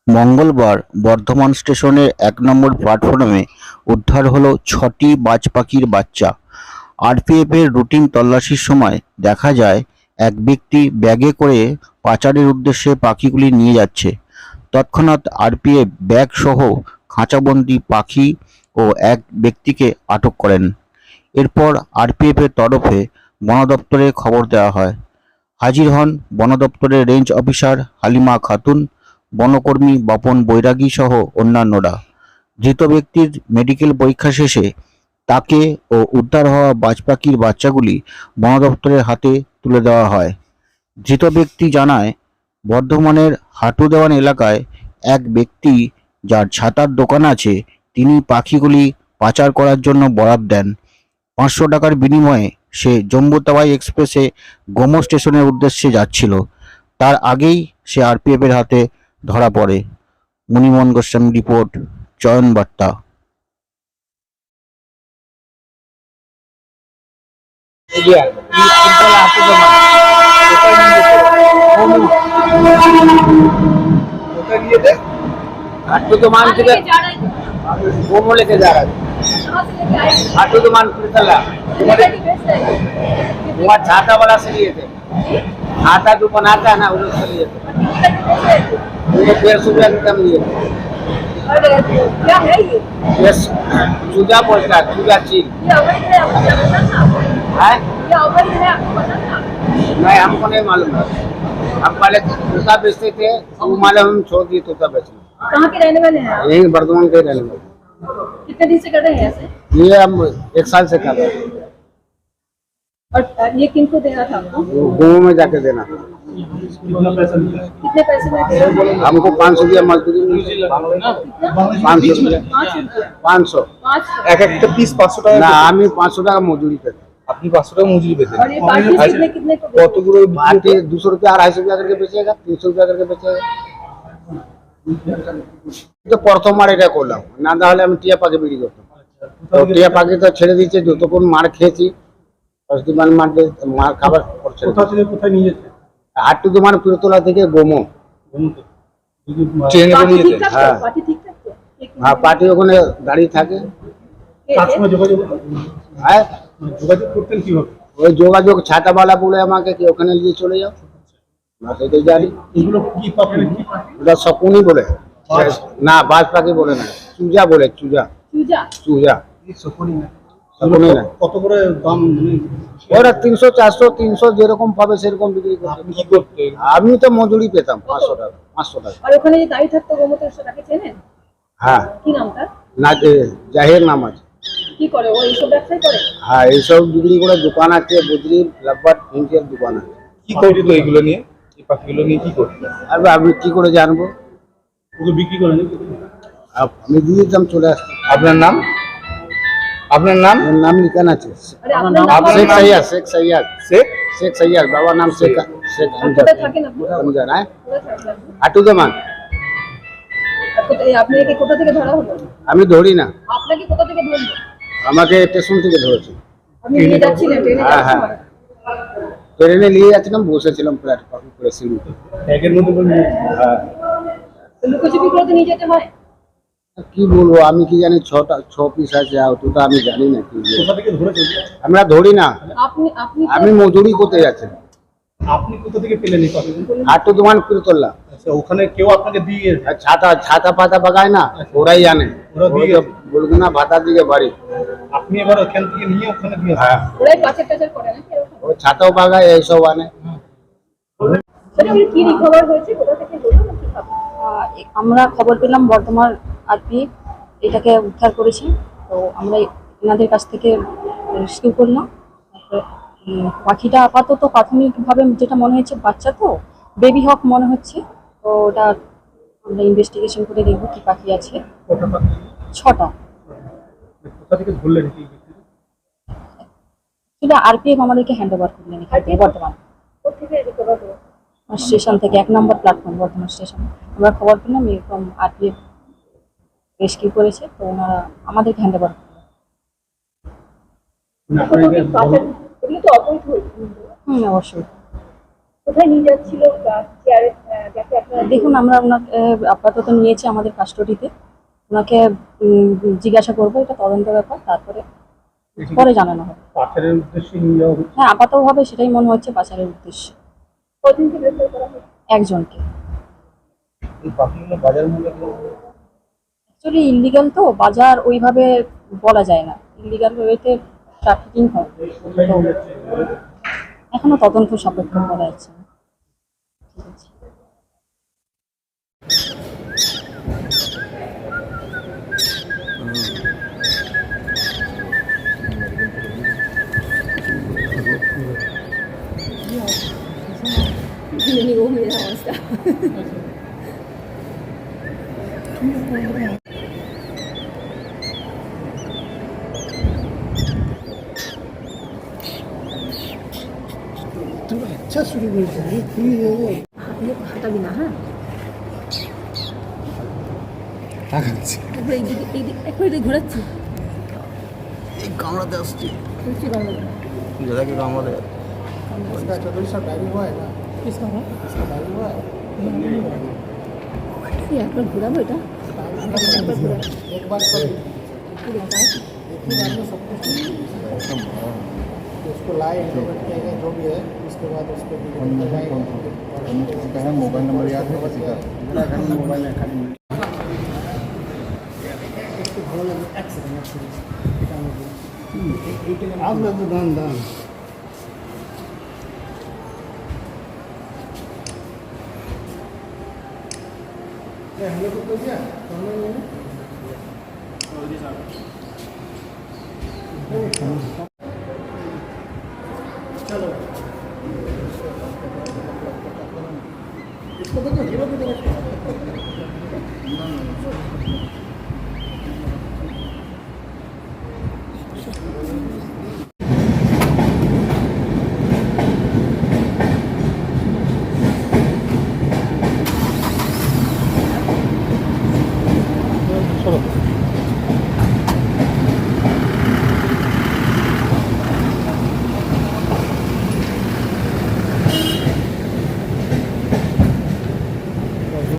মঙ্গলবার বর্ধমান স্টেশনের ১ নম্বর প্ল্যাটফর্মে উদ্ধার হলো ৬টি বাজ পাখির বাচ্চা। আরপিএফের রুটিন তল্লাশির সময় দেখা যায় এক ব্যক্তি ব্যাগে করে পাচারের উদ্দেশ্যে পাখিগুলি নিয়ে যাচ্ছে। তৎক্ষণাৎ আরপিএফ ব্যাগসহ খাঁচাবন্দি পাখি ও এক ব্যক্তিকে আটক করেন। এরপর আরপিএফের তরফে বন দপ্তরে খবর দেওয়া হয়। হাজির হন বন দপ্তরের রেঞ্জ অফিসার হালিমা খাতুন, বনকর্মী বাপন বৈরাগী সহ অন্যান্যরা। ধৃত ব্যক্তির মেডিকেল পরীক্ষা শেষে তাকে ও উদ্ধার হওয়া বাজ পাখির বাচ্চাগুলি বন দপ্তরের হাতে তুলে দেওয়া হয়। ধৃত ব্যক্তি জানায়, বর্ধমানের হাটু দেওয়ান এলাকায় এক ব্যক্তি যার ছাতার দোকান আছে তিনি পাখিগুলি পাচার করার জন্য বরাত দেন। ৫০০ টাকার বিনিময়ে সে জম্মু তাওয়াই এক্সপ্রেসে গোমো স্টেশনের উদ্দেশ্যে যাচ্ছিল। তার আগেই সে আরপিএফের হাতে ধরা পড়ে। মণিমোহন গোস্বামী রিপোর্ট, চয়ন বার্তা। हाटू तो मान के गोमो लेके जा रहा है। हाटू तो मान तला वहाँ छाता वाला से लिए थे। छाता जो बनाता है ना वो से लिए थे। 150 रुपया कम लिए थे। क्या है ये? चूजा बोलता है, चूजा चील ये अवैध है, आपको जानना था? है। ये अवैध है, आपको पता था? नहीं, हमको नहीं मालूम है। हम पहले तोता बेचते थे, वो मालूम हम छोड़ दिए तोता बेचना। कहाँ के रहने वाले हैं आप? यही बर्धमान के रहने वाले। कितने दिन से कर रहे हैं ऐसे? ये हम 1 साल से कर रहे हैं। और ये किनको देना था आपको? गाँव में जाके देना था। कितने पैसे में दे रहे हो? हमको 500 रुपया मजदूरी मिली। 500 रुपया 500 এক একটা পিস 500 টাকা না আমি 500 টাকা মজুরি পেতাম। আপনি 500 টাকা মজুরি পেতেন। और ये पार्टी कितने कितने को? কতগুলো बाटी 200 रुपया 250 रुपया करके बेचेगा, 300 रुपया करके बेचेगा। তো প্রথমবার এটা করলাম, না তাহলে আমি টিয়া পাখি বিক্রি করতাম। তো টিয়া পাখি তো ছেড়ে দিয়েছে, যতক্ষণ মার খেয়েছি মার খাবার করছে। কোথা থেকে কোথায় নিয়ে যেতে? হাটু তোমার পিরতলা থেকে গোমো। ট্রেনে করে पार्टी নিয়ে ठीक যেতেন? ठाक हाँ। तो? पार्टी ठीक ठाक तो? হ্যাঁ পার্টি ওখানে দাঁড়িয়ে থাকে। কার সঙ্গে যোগাযোগ হ্যাঁ যোগাযোগ করতেন কিভাবে? ওই যোগাযোগ ছাতাওয়ালা বলে আমাকে কি ওখানে নিয়ে চলে যাও, না সেটাই জানি। এগুলো কি পাবেন? ওটা শকুনি বলে না, বাজ পাখি বলে না, চুজা বলে, চুজা चूजा? চুজা শকুনি না। শকুনি না। কত করে দাম? ওরা 300 400 300 যেরকম পাবে সেরকম বিক্রি করতে। আপনি কি করতে? আমি তো মজুরি পেতাম 500 টাকা 500 টাকা। और ওখানে যে দাঁড়িয়ে থাকতো গোমতের সেটাকে চেনেন? হ্যাঁ কি নাম তার? না জাহের নাম আছে। কি করে ও? এইসব ব্যবসায় করে? হ্যাঁ এইসব বিক্রি করে দোকান আছে, বজরি লাব্বার ফিঞ্চের দোকান আছে। কি করতে এগুলো নিয়ে? এই পাখিগুলো নিয়ে কি করতে? আর আমি কি করে জানবো? ওগুলো বিক্রি করেন? আমি দিয়ে দিতাম, চলে আসতাম। আপনার নাম? আপনার নাম? আমার নাম লিখান আছে, আরে আপনার নাম শেখ সৈয়াদ, শেখ সৈয়াদ, শেখ শেখ সৈয়াদ। বাবার নাম শেখ শেখ হামজা। কোথায় থাকেন আপনি? হামজা না কোথায় থাকেন আপনি? হাটু জমান। আপনাকে কোথা থেকে ধরা হলো? আমি ধরি না, আপনাকে কোথা থেকে ধরলো? আমাকে স্টেশন থেকে ধরেছে। আপনি নিয়ে যাচ্ছিলেন ট্রেনে হ্যাঁ যাওয়ার হ্যাঁ সময়? ট্রেনে নিয়ে যাচ্ছিলাম, বসেছিলাম প্ল্যাটফর্ম করে সিঁড়িতে। ব্যাগের মধ্যে করে নিয়ে হ্যাঁ তো লুকোচুপি করে তো নিয়ে যেতে হয়। কি বলবো, আমি কি জানি 6 পিস আছে, অতটা আমি জানি না কি বলবো। কোথা থেকে ধরেছেন? আমরা ধরি না, আপনি আপনি তো- আমি মজুরি করতে যাচ্ছি। আপনি কোথা থেকে পেলেন এই পাখিগুলো? হাটু দোকান পিরতলা। আচ্ছা, ওখানে কেউ আপনাকে দিয়ে আর ছাতা ছাতা পাতা বাগায় না, ওরাই জানে। ওরা দিয়ে গেছে। বলবো না ভাতার দিকে বাড়ি। আপনি এবার ওখান থেকে নিয়ে ওখানে দিয়ে হ্যাঁ ওরাই পাচার টাচার করে নাকি এরকম? ও ছাতাও বাগায়, এইসব আনে। সেটা কি রিকভার হয়েছে, কোথা থেকে হলো না কি ভাবে? আমরা খবর পেলাম বর্ধমান আরপি এটাকে উদ্ধার করেছে। তো আমরা এনাদের কাছ থেকে রেস্কিউ করলাম। তারপরে পাখিটা আপাতত প্রাথমিকভাবে যেটা মনে হচ্ছে বাচ্চা, তো বেবি হক মনে হচ্ছে। তো ওটা আমরা ইনভেস্টিগেশন করে দেখবো কি পাখি আছে। কটা পাখি? 6টা। কোথা থেকে ধরলেন কি? সেটা আরপিএফ আমাদেরকে হ্যান্ড ওভার করলেন এখান থেকে বর্ধমান কোথা থেকে রিকভার হলো? স্টেশন থেকে, 1 নম্বর প্ল্যাটফর্ম বর্ধমান স্টেশন। আমরা খবর পেলাম এরকম আরপিএফ রেস্কিউ করেছে, তো ওনারা আমাদেরকে হ্যান্ড ওভার করলেন। না, কোথা থেকে পাচার? এগুলো তো অবৈধ হয়েছে। অবশ্যই। কোথায় নিয়ে যাচ্ছিল চেয়ারে যাকে আপনারা দেখুন আমরা ওনাকে আপাতত নিয়েছি আমাদের কাস্টডিতে। ওনাকে জিজ্ঞাসা করবো, এটা তদন্ত ব্যাপার, তারপরে পরে জানানো হবে। পাচারের উদ্দেশ্যে নিয়ে যাওয়া হচ্ছে। হ্যাঁ, আপাতভাবে সেটাই মনে হচ্ছে পাচারের উদ্দেশ্যে। কদিনকে গ্রেফতার করা হয়েছে? একজনকে। এই পাখিগুলো বাজার মূল্য অ্যাকচুয়ালি ইলিগাল তো, বাজার ওইভাবে বলা যায় না। ইলিগাল ওয়েতে ট্রাফিকিং হয়, তো এখনো তদন্ত সাপেক্ষ করা যাচ্ছে না। ঠিক আছে। হাঁটাবি না, হ্যাঁ? একবার এইদিকে একবার এদিকে ঘোরাচ্ছি। এই কামড়াতে আসছি, বুঝছি বাংলা। দাদাকে কামড়াতে। একবার ঘোরাবো এটা। একবার ঘোরাবো। उसको लाए इंटरनेट किया गया जो भी है, उसके बाद उसको मोबाइल नंबर याद है किसी का? मोबाइल है खाली। आज मैं तो दान दान हमने को तो दिया तो हमने